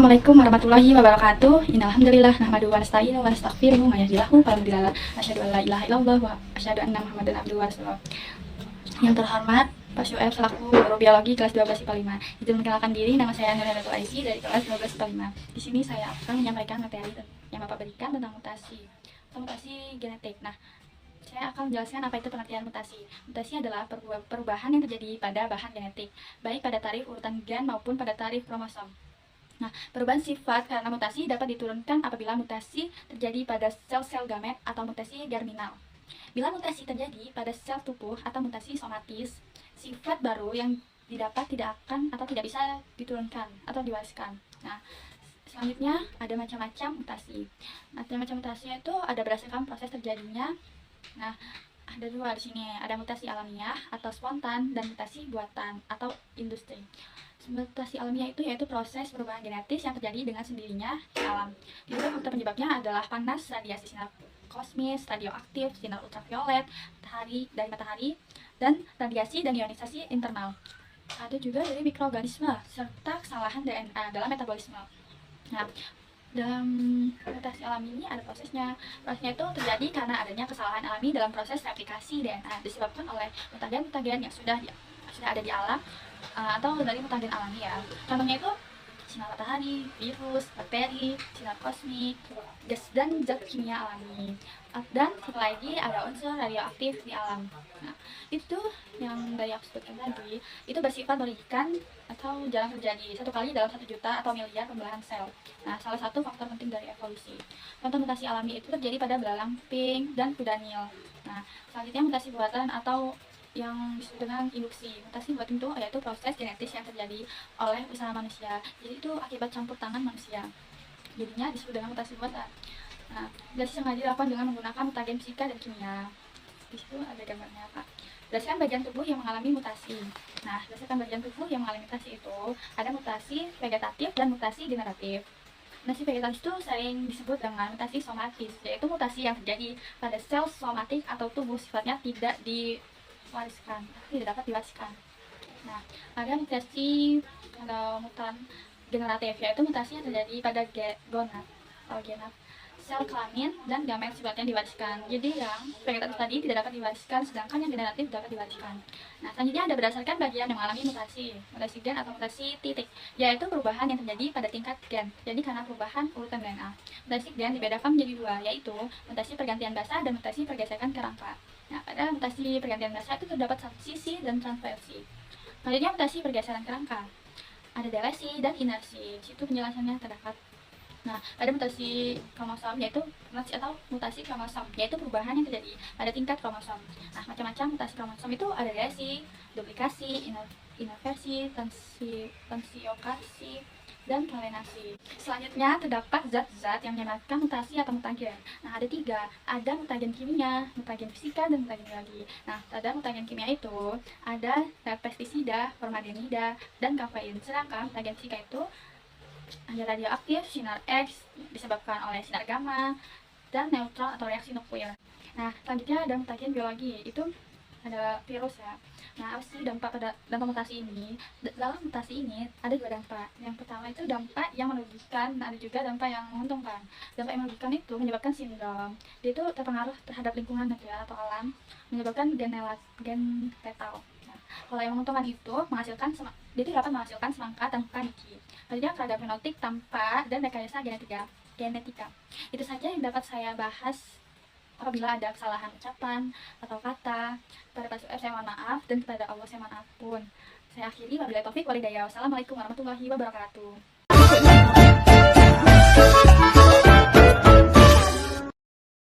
Assalamualaikum warahmatullahi wabarakatuh. Innalhamdulillah nahmadu wa nasta'inu wa nastaghfiruh wa yahdihillahu fala mudilla lahu asyhadu an la ilaha illallah wa asyhadu anna Muhammadan abduhu wa rasuluh. Yang terhormat Pak Syuaib selaku guru biologi kelas 12 IPA 5. Izin memperkenalkan diri, nama saya Nurhanatul Aisy dari kelas 12 IPA 5. Di sini saya akan menyampaikan materi yang Bapak berikan tentang mutasi atau mutasi genetik. Nah, saya akan menjelaskan apa itu pengertian mutasi. Mutasi adalah perubahan yang terjadi pada bahan genetik, baik pada tarif urutan gen maupun pada tarif kromosom. Nah, perubahan sifat karena mutasi dapat diturunkan apabila mutasi terjadi pada sel-sel gamet atau mutasi germinal. Bila mutasi terjadi pada sel tubuh atau mutasi somatis, sifat baru yang didapat tidak akan atau tidak bisa diturunkan atau diwariskan. Nah, selanjutnya ada macam-macam mutasi. Macam-macam mutasi itu ada berdasarkan proses terjadinya. Nah, ada dua di sini, ada mutasi alamiah atau spontan dan mutasi buatan atau industri. Mutasi alamiah itu yaitu proses perubahan genetis yang terjadi dengan sendirinya di alam. Diduga faktor penyebabnya adalah panas, radiasi sinar kosmis, radioaktif, sinar ultraviolet, dari matahari, dan radiasi dan ionisasi internal. Ada juga dari mikroorganisme serta kesalahan DNA dalam metabolisme. Nah, dalam mutasi alami ini ada prosesnya. Prosesnya itu terjadi karena adanya kesalahan alami dalam proses replikasi DNA disebabkan oleh mutagen-mutagen yang sudah ada di alam atau dari mutagen alami ya. Contohnya itu sinar matahari, virus, bakteri, sinar kosmik, gas dan zat kimia alami. Dan satu lagi ada unsur radioaktif di alam. Nah, itu yang dari aku sebutkan tadi, itu bersifat merikan atau jarang terjadi, satu kali dalam 1 juta atau miliar pembelahan sel. Nah, salah satu faktor penting dari evolusi. Contoh mutasi alami itu terjadi pada belalang pink dan kuda Nil. Nah, selanjutnya mutasi buatan atau yang disebut dengan induksi. Mutasi buatan itu yaitu proses genetis yang terjadi oleh usaha manusia. Jadi itu akibat campur tangan manusia. Jadinya disebut dengan mutasi buatan. Nah, mutasi sengaja dilakukan dengan menggunakan mutagen fisika dan kimia. Di situ ada gambarnya, Pak. Berdasarkan bagian tubuh yang mengalami mutasi. Nah, berdasarkan bagian tubuh yang mengalami mutasi itu ada mutasi vegetatif dan mutasi generatif. Mutasi vegetatif itu sering disebut dengan mutasi somatis, yaitu mutasi yang terjadi pada sel somatik atau tubuh, sifatnya tidak tidak dapat diwariskan. Nah, ada mutasi atau mutan generatif, yaitu mutasi yang terjadi pada gonad atau genat sel kelamin dan gamet, sifatnya diwariskan. Jadi yang vegetatif tadi tidak dapat diwariskan, sedangkan yang generatif dapat diwariskan. Nah, selanjutnya ada berdasarkan bagian yang mengalami mutasi gen atau mutasi titik, yaitu perubahan yang terjadi pada tingkat gen. Jadi karena perubahan urutan DNA. Mutasi gen dibedakan menjadi dua, yaitu mutasi pergantian basa dan mutasi pergesekan kerangka. Nah, pada mutasi pergantian basa itu terdapat transisi dan transversi. Selanjutnya mutasi pergeseran kerangka. Ada delesi dan inersi. Di situ penjelasannya terdapat. Nah, pada mutasi kromosom yaitu mutasi kromosom, yaitu perubahan yang terjadi pada tingkat kromosom. Nah, macam-macam mutasi kromosom itu ada delesi, duplikasi, inversi, translokasi, dan kalenasi. Selanjutnya terdapat zat-zat yang menyebabkan mutasi atau mutagen. Nah, ada 3. Ada mutagen kimia, mutagen fisika, dan mutagen biologi. Nah, pada mutagen kimia itu ada pestisida, formaldehiда, dan kafein. Sedangkan mutagen fisika itu ada radioaktif, sinar X disebabkan oleh sinar gamma, dan neutron atau reaksi nuklir. Nah, selanjutnya ada mutagen biologi, itu ada virus ya. Nah, apa sih dampak mutasi ini? Dalam mutasi ini ada 2 dampak. Yang pertama itu dampak yang merugikan, ada juga dampak yang menguntungkan. Dampak yang merugikan itu menyebabkan sindrom. Dia itu terpengaruh terhadap lingkungan atau alam, menyebabkan gen letal. Nah, kalau yang menguntungkan itu dia dapat menghasilkan semangka tanpa biji. Selanjutnya keragam fenotik tanpa dan rekayasa genetika. Itu saja yang dapat saya bahas. Apabila ada kesalahan ucapan atau kata, kepada Pak Syuaib saya mohon maaf, dan kepada Allah saya mohon ampun. Saya akhiri, wabillahi taufik walhidayah. Wassalamualaikum warahmatullahi wabarakatuh.